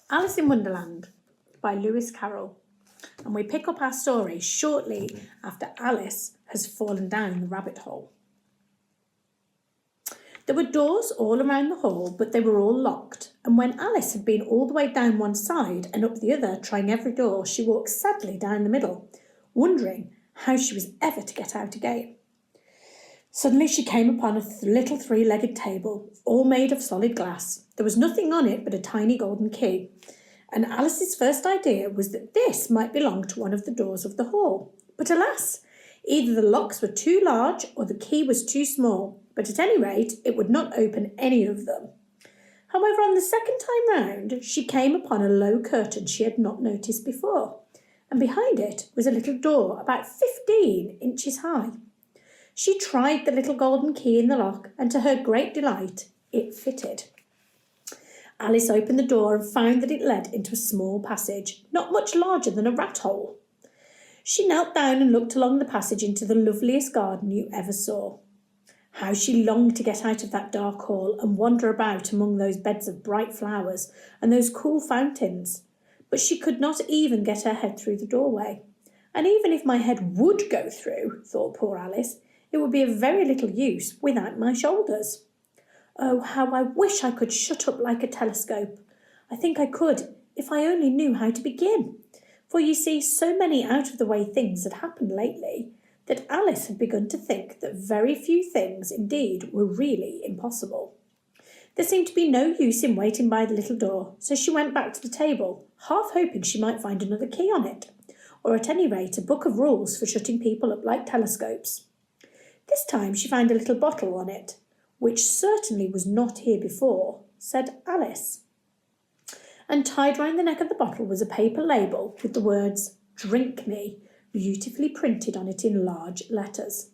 Alice in Wonderland by Lewis Carroll, and we pick up our story shortly after Alice has fallen down the rabbit hole. There were doors all around the hall, but they were all locked, and when Alice had been all the way down one side and up the other, trying every door, she walked sadly down the middle, wondering how she was ever to get out again. Suddenly she came upon a little three-legged table, all made of solid glass. There was nothing on it but a tiny golden key, and Alice's first idea was that this might belong to one of the doors of the hall. But alas, either the locks were too large or the key was too small, but at any rate it would not open any of them. However, on the second time round, she came upon a low curtain she had not noticed before, and behind it was a little door about 15 inches high. She tried the little golden key in the lock, and to her great delight, it fitted. Alice opened the door and found that it led into a small passage, not much larger than a rat hole. She knelt down and looked along the passage into the loveliest garden you ever saw. How she longed to get out of that dark hall and wander about among those beds of bright flowers and those cool fountains. But she could not even get her head through the doorway. And even if my head would go through, thought poor Alice, it would be of very little use without my shoulders. Oh, how I wish I could shut up like a telescope. I think I could, if I only knew how to begin. For you see, so many out-of-the-way things had happened lately that Alice had begun to think that very few things indeed were really impossible. There seemed to be no use in waiting by the little door, so she went back to the table, half hoping she might find another key on it, or at any rate a book of rules for shutting people up like telescopes. This time she found a little bottle on it, which certainly was not here before, said Alice. And tied round the neck of the bottle was a paper label with the words, "Drink me," beautifully printed on it in large letters.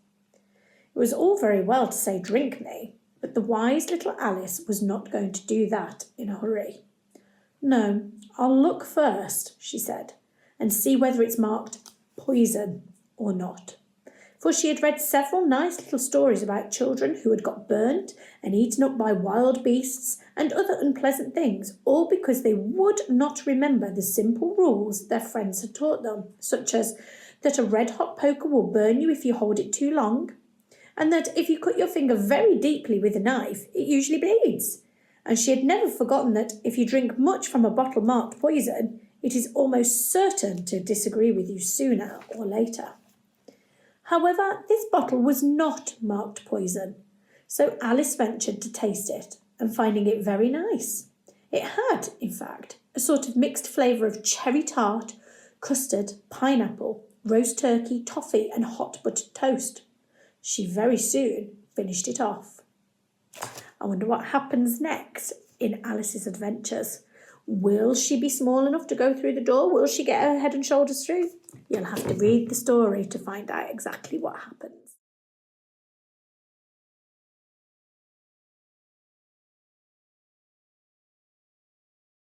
It was all very well to say "drink me," but the wise little Alice was not going to do that in a hurry. "No, I'll look first," she said, "and see whether it's marked poison or not." For she had read several nice little stories about children who had got burnt and eaten up by wild beasts and other unpleasant things, all because they would not remember the simple rules their friends had taught them, such as that a red-hot poker will burn you if you hold it too long, and that if you cut your finger very deeply with a knife, it usually bleeds. And she had never forgotten that if you drink much from a bottle marked poison, it is almost certain to disagree with you sooner or later. However, this bottle was not marked poison, so Alice ventured to taste it, and finding it very nice. It had, in fact, a sort of mixed flavour of cherry tart, custard, pineapple, roast turkey, toffee, and hot buttered toast. She very soon finished it off. I wonder what happens next in Alice's adventures. Will she be small enough to go through the door? Will she get her head and shoulders through? You'll have to read the story to find out exactly what happens.